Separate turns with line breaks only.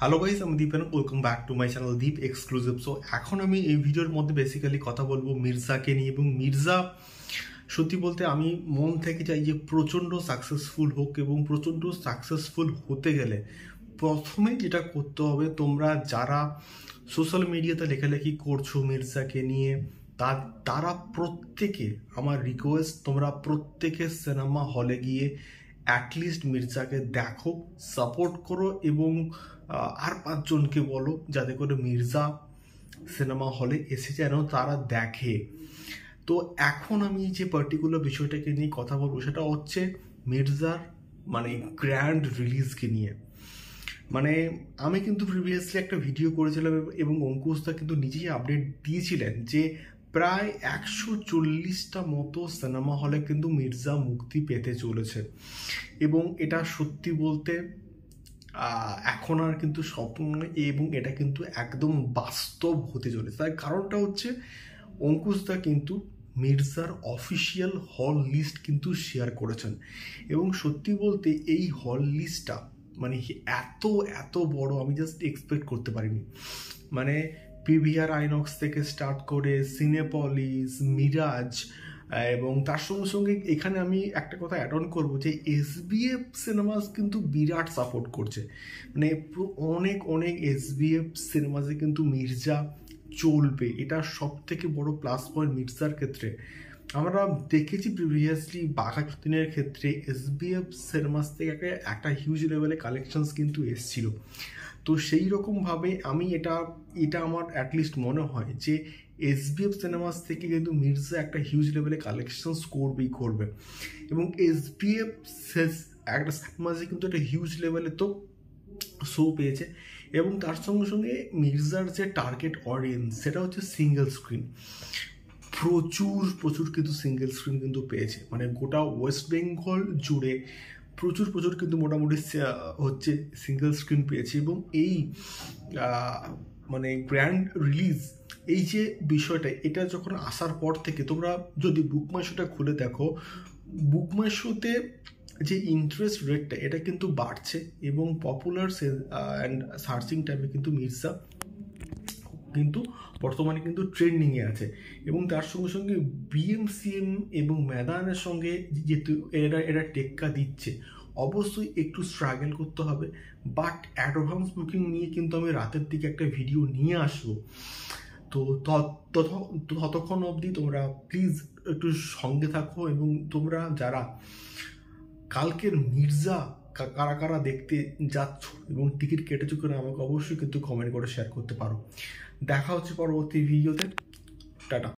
Hello guys, আমি Deep and welcome back to my channel Deep exclusive. So এখন আমি এই ভিডিওর মধ্যে বেসিক্যালি কথা বলবো মির্জাকে নিয়ে। এবং মির্জা সত্যি বলতে আমি মন থেকে চাই যে প্রচণ্ড সাকসেসফুল হোক, এবং প্রচণ্ড সাকসেসফুল হতে গেলে প্রথমে যেটা করতে হবে, তোমরা যারা সোশ্যাল মিডিয়াতে লেখালেখি করছো মির্জাকে নিয়ে, তারা প্রত্যেকে, আমার রিকোয়েস্ট, তোমরা প্রত্যেকে সিনেমা হলে গিয়ে অ্যাটলিস্ট মির্জাকে দেখো, সাপোর্ট করো, এবং আর পাঁচজনকে বলো যাতে করে মির্জা সিনেমা হলে এসে যেন তারা দেখে। তো এখন আমি যে পার্টিকুলার বিষয়টাকে নিয়ে কথা বলবো সেটা হচ্ছে মির্জার গ্র্যান্ড রিলিজকে নিয়ে। আমি কিন্তু প্রিভিয়াসলি একটা ভিডিও করেছিলাম এবং অঙ্কুশদা কিন্তু নিজেই আপডেট দিয়েছিলেন যে প্রায় 140টা মতো সিনেমা হলে কিন্তু মির্জা মুক্তি পেতে চলেছে। এবং এটা সত্যি বলতে এখন আর কিন্তু স্বপ্ন নয়, এবং এটা কিন্তু একদম বাস্তব হতে চলেছে। তার কারণটা হচ্ছে অঙ্কুশদা কিন্তু মির্জার অফিসিয়াল হল লিস্ট কিন্তু শেয়ার করেছেন। এবং সত্যি বলতে এই হল লিস্টটা এত এত বড় আমি জাস্ট এক্সপেক্ট করতে পারিনি। পিভিআর আইনক্স থেকে স্টার্ট করে সিনেপলিস, মিরাজ, এবং তার সঙ্গে সঙ্গে এখানে আমি একটা কথা অ্যাড অন করবো যে এসবিএফ সিনেমাস কিন্তু বিরাট সাপোর্ট করছে। অনেক অনেক এসবিএফ সিনেমাসে কিন্তু মির্জা চলবে, এটা সব থেকে বড় প্লাস পয়েন্ট মির্জার ক্ষেত্রে। আমরা দেখেছি প্রিভিয়াসলি বাঘা যতীনের ক্ষেত্রে এসবিএফ সিনেমাস থেকে একটা হিউজ লেভেলে কালেকশনস কিন্তু এসছিল। তো সেই রকমভাবে আমি এটা আমার অ্যাটলিস্ট মনে হয় যে এসবিএফ সিনেমাস থেকে কিন্তু মির্জা একটা হিউজ লেভেলে কালেকশনস করবে। এবং এসবিএফ একটা সিনেমাসে কিন্তু একটা হিউজ লেভেলে তো শো পেয়েছে। এবং তার সঙ্গে সঙ্গে মির্জার যে টার্গেট অডিয়েন্স সেটা হচ্ছে সিঙ্গেল স্ক্রিন, প্রচুর কিন্তু সিঙ্গেল স্ক্রিন কিন্তু পেয়েছে। গোটা ওয়েস্ট বেঙ্গল জুড়ে প্রচুর কিন্তু মোটামুটি হচ্ছে সিঙ্গেল স্ক্রিন পেয়েছে। এবং এই গ্র্যান্ড রিলিজ এই যে বিষয়টা, এটা যখন আসার পর থেকে তোমরা যদি বুকমাই শোটা খুলে দেখো, বুকমাই শোতে যে ইন্টারেস্ট রেটটা এটা কিন্তু বাড়ছে। এবং পপুলার অ্যান্ড সার্চিং টাইমে কিন্তু মির্জা কিন্তু বর্তমানে কিন্তু ট্রেন্ডিংয়ে আছে। এবং তার সঙ্গে সঙ্গে বিএমসিএম এবং ময়দানের সঙ্গে যেহেতু এরা টেক্কা দিচ্ছে, অবশ্যই একটু স্ট্রাগল করতে হবে। বাট অ্যাডভান্স বুকিং নিয়ে কিন্তু আমি রাতের দিকে একটা ভিডিও নিয়ে আসবো। তো ততক্ষণ অবধি তোমরা প্লিজ একটু সঙ্গে থাকো। এবং তোমরা যারা কালকের মির্জা কারা কারা দেখতে যাচ্ছ এবং টিকিট কেটেছো কিনা আমাকে অবশ্যই কিন্তু কমেন্ট করে শেয়ার করতে পারো। দেখা হচ্ছে পরবর্তী ভিডিওতে। টাটা।